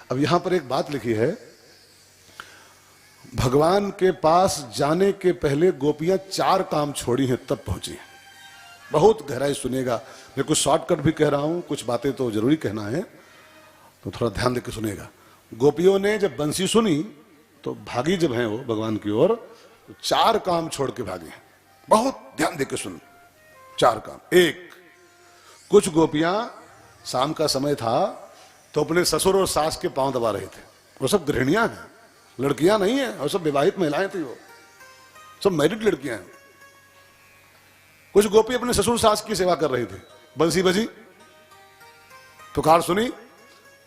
अब यहां पर एक बात लिखी है, भगवान के पास जाने के पहले गोपियां 4 काम छोड़ी हैं तब पहुंची हैं। बहुत गहराई सुनेगा, मैं कुछ शॉर्टकट भी कह रहा हूं, कुछ बातें तो जरूरी कहना है, तो थोड़ा ध्यान देकर सुनेगा। गोपियों ने जब बंसी सुनी तो भागी जब हैं वो भगवान की ओर, तो 4 काम छोड़ के भागे हैं। बहुत ध्यान देकर सुन। 4 काम। 1, कुछ गोपियां शाम का समय था तो अपने ससुर और सास के पांव दबा रहे थे। वो सब गृहिणियां हैं, लड़कियां नहीं है, और सब विवाहित महिलाएं थी, वो सब मैरिड लड़कियां हैं। कुछ गोपी अपने ससुर सास की सेवा कर रही थी। बंसी बजी, पुकार सुनी,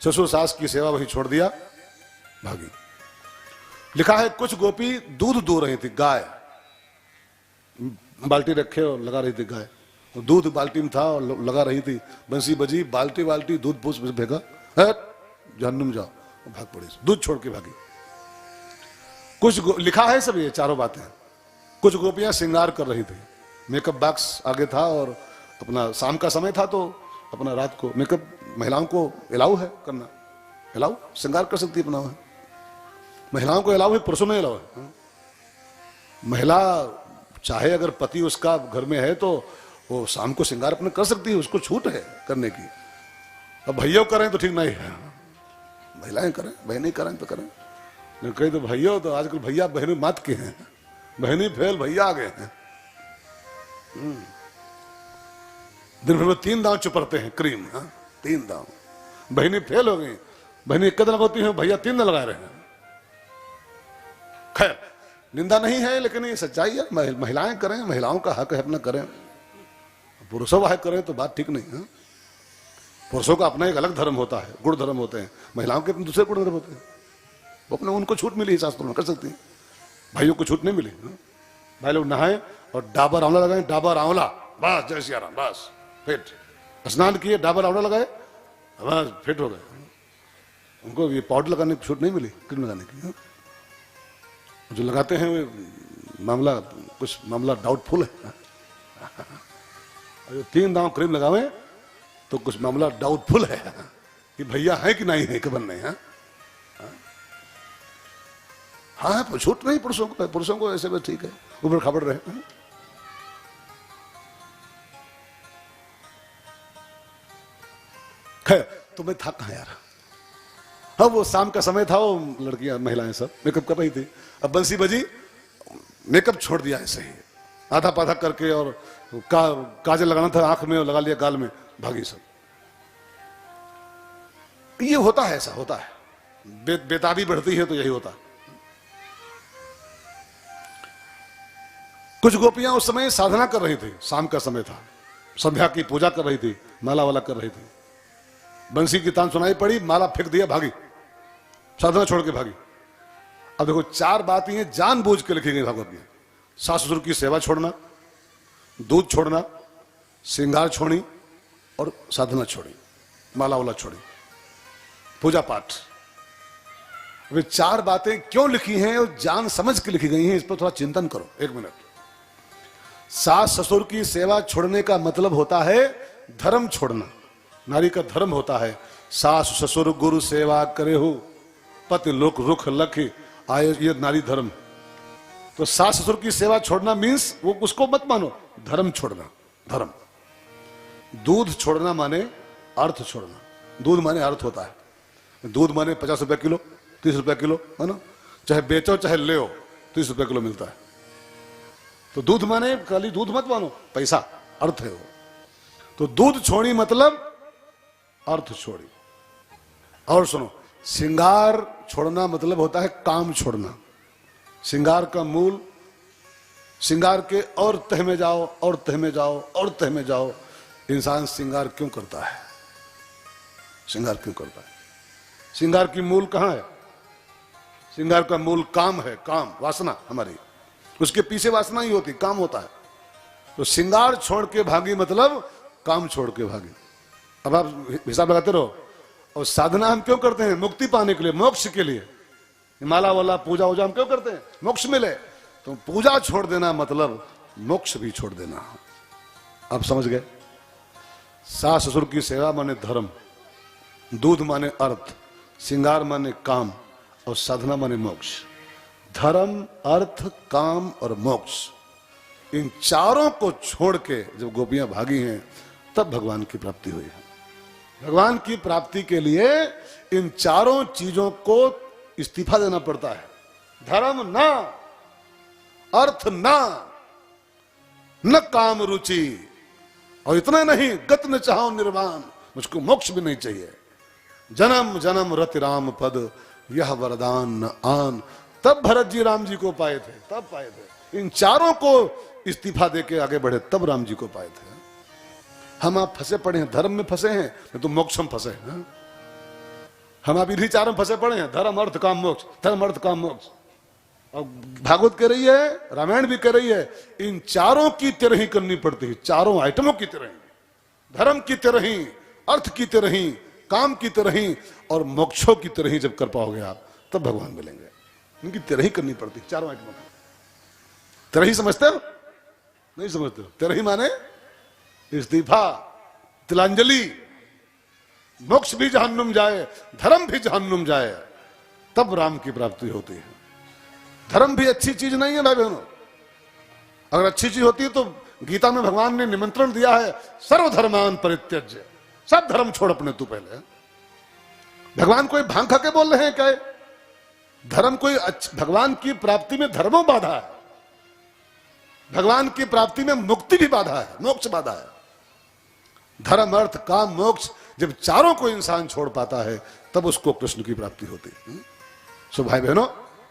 ससुर सास की सेवा वहीं छोड़ दिया, भागी। लिखा है कुछ गोपी दूध दो रही थी, गाय बाल्टी रखे और लगा रही थी गाय, दूध बाल्टी में था और लगा रही थी। बंसी बजी, बाल्टी बाल्टी दूध पूछ फेंका, जहन्नुम जाओ, भाग पड़ी, दूध छोड़ के भागी। कुछ लिखा है सब ये चारों बातें। कुछ गोपियां श्रृंगार कर रही थी, मेकअप बॉक्स आगे था और अपना शाम का समय था तो अपना रात को मेकअप महिलाओं को अलाउ है करना, अलाउ श्रृंगार कर सकती है अपना, महिलाओं को अलाउ है, पुरुषों में अलाउ है। महिला चाहे अगर पति उसका घर में है तो वो शाम को श्रृंगार अपने कर सकती है, उसको छूट है करने की। अब भैया करें तो ठीक नहीं है, महिलाएं करें, बहनें करें तो करें। कहीं तो भैया, तो आजकल भैया बहनें मात के हैं, बहनी फेल भैया आ गए हैं। दिन भर में 3 दांव चुपरते हैं क्रीम, 3 दांव। बहनी फेल हो गई, बहनी एक कदम लगाती है, भैया 3 लगा रहे हैं। खैर निंदा नहीं है, लेकिन ये सच्चाई है। महिलाएं करें, महिलाओं का हक है अपना करें, पुरुषों का हक करें तो बात ठीक नहीं है। पुरुषों का अपना एक अलग धर्म होता है, गुण धर्म होते हैं, महिलाओं के दूसरे गुण धर्म होते हैं। वो अपने उनको छूट मिली शास्त्रों में, कर सकती है। भाइयों को छूट नहीं मिली। भाई लोग नहाए और डाबर आंवला लगाए, डाबर आंवला, बस जय सिया राम, बस फिट। स्नान किए, डाबर आंवला लगाए, बस फिट हो गए। उनको ये पाउडर लगाने की छूट नहीं मिली, क्रीम लगाने की। जो लगाते हैं वो मामला, कुछ मामला डाउटफुल है। जो 3 दांव क्रीम लगावे तो कुछ मामला डाउटफुल है कि भैया है कि नहीं है, खबर नहीं है। हाँ, छूट नहीं पुरुषों को ऐसे में ठीक है, ऊपर खबर रहे। खैर तो मैं था कहां यार। हाँ, वो शाम का समय था, वो लड़कियां महिलाएं सब मेकअप कर रही थी। अब बंसी बजी, मेकअप छोड़ दिया ऐसे ही आधा पाधा करके, और काजल लगाना था आंख में और लगा लिया गाल में, भागी सब। ये होता है, ऐसा होता है। बेताबी बढ़ती है तो यही होता है। कुछ गोपियां उस समय साधना कर रही थी, शाम का समय था, संध्या की पूजा कर रही थी, माला वाला कर रही थी। बंसी की तान सुनाई पड़ी, माला फेंक दिया, भागी, साधना छोड़ के भागी। अब देखो 4 बातें हैं जानबूझ के लिखी गई भागवत में। सास ससुर की सेवा छोड़ना, दूध छोड़ना, श्रृंगार छोड़ी और साधना छोड़ी, माला वाला छोड़ी, पूजा पाठ। वे 4 बातें क्यों लिखी हैं और जान समझ के लिखी गई हैं, इस पर थोड़ा चिंतन करो 1 मिनट। सास ससुर की सेवा छोड़ने का मतलब होता है धर्म छोड़ना। नारी का धर्म होता है सास ससुर गुरु सेवा करे हो, पति लोक रुख लख आए, ये नारी धर्म। तो सास ससुर की सेवा छोड़ना मीन्स वो उसको मत मानो, धर्म छोड़ना, धर्म। दूध छोड़ना माने अर्थ छोड़ना। दूध माने अर्थ होता है। दूध माने 50 रुपए किलो, 30 रुपए किलो, है ना, चाहे बेचो चाहे ले 30 रुपए किलो मिलता है। तो दूध माने खाली दूध मत मानो, पैसा, अर्थ है वो। तो दूध छोड़ी मतलब अर्थ छोड़ी। और सुनो, श्रृंगार छोड़ना मतलब होता है काम छोड़ना। श्रृंगार का मूल, श्रृंगार के और तह में जाओ, और तह में जाओ, और तह में जाओ। इंसान श्रृंगार क्यों करता है? श्रृंगार क्यों करता है? श्रृंगार की मूल कहां है? श्रृंगार का मूल काम है, काम, वासना हमारी। उसके पीछे वासना ही होती, काम होता है। तो श्रृंगार छोड़ के भागी मतलब काम छोड़ के भागी। अब आप हिसाब लगाते रहो। और साधना हम क्यों करते हैं? मुक्ति पाने के लिए, मोक्ष के लिए। माला वाला पूजा वूजा हम क्यों करते हैं? मोक्ष मिले। तो पूजा छोड़ देना मतलब मोक्ष भी छोड़ देना। आप समझ गए? सास ससुर की सेवा माने धर्म, दूध माने अर्थ, श्रृंगार माने काम और साधना माने मोक्ष। धर्म, अर्थ, काम और मोक्ष, इन चारों को छोड़ के जब गोपियां भागी हैं तब भगवान की प्राप्ति हुई है। भगवान की प्राप्ति के लिए इन चारों चीजों को इस्तीफा देना पड़ता है। धर्म ना, अर्थ ना, न काम रुचि, और इतना नहीं, गत न चाहो निर्वाण, मुझको मोक्ष भी नहीं चाहिए। जन्म जन्म रति राम पद, यह वरदान न आन। तब भरत जी राम जी को पाए थे, तब पाए थे। इन चारों को इस्तीफा देके आगे बढ़े तब राम जी को पाए थे। हम आप फंसे पड़े हैं, धर्म में फंसे हैं, नहीं तो मोक्ष में फंसे हैं। हम आप इन्हीं चारों में फंसे पड़े हैं, धर्म अर्थ काम मोक्ष, धर्म अर्थ काम मोक्ष। और भागवत कह रही है, रामायण भी कह रही है, इन चारों की तरह ही करनी पड़ती है, चारों आइटमों की तरह ही, धर्म की तरह ही, अर्थ की तरह ही, काम की तरह ही और मोक्षों की तरह ही जब कर पाओगे आप तब भगवान मिलेंगे। इनकी तरह ही करनी पड़ती, चारों आइटमों की तरह ही। समझते हो? नहीं समझते हो? तरह ही माने इस्तीफा, तिलांजलि, मोक्ष भी जहन्नुम जाए, धर्म भी जहन्नुम जाए, तब राम की प्राप्ति होती है। धर्म भी अच्छी चीज नहीं है भाई बहनों। अगर अच्छी चीज होती है तो गीता में भगवान ने निमंत्रण दिया है, सर्वधर्मान परित्यज्य, सब धर्म छोड़ अपने तू पहले। भगवान कोई भांग खा के बोल रहे हैं क्या? धर्म कोई भगवान की प्राप्ति में धर्मों बाधा है, भगवान की प्राप्ति में मुक्ति भी बाधा है, मोक्ष बाधा है। धर्म, अर्थ, काम, मोक्ष जब चारों को इंसान छोड़ पाता है तब उसको कृष्ण की प्राप्ति होती है। सो भाई बहनों,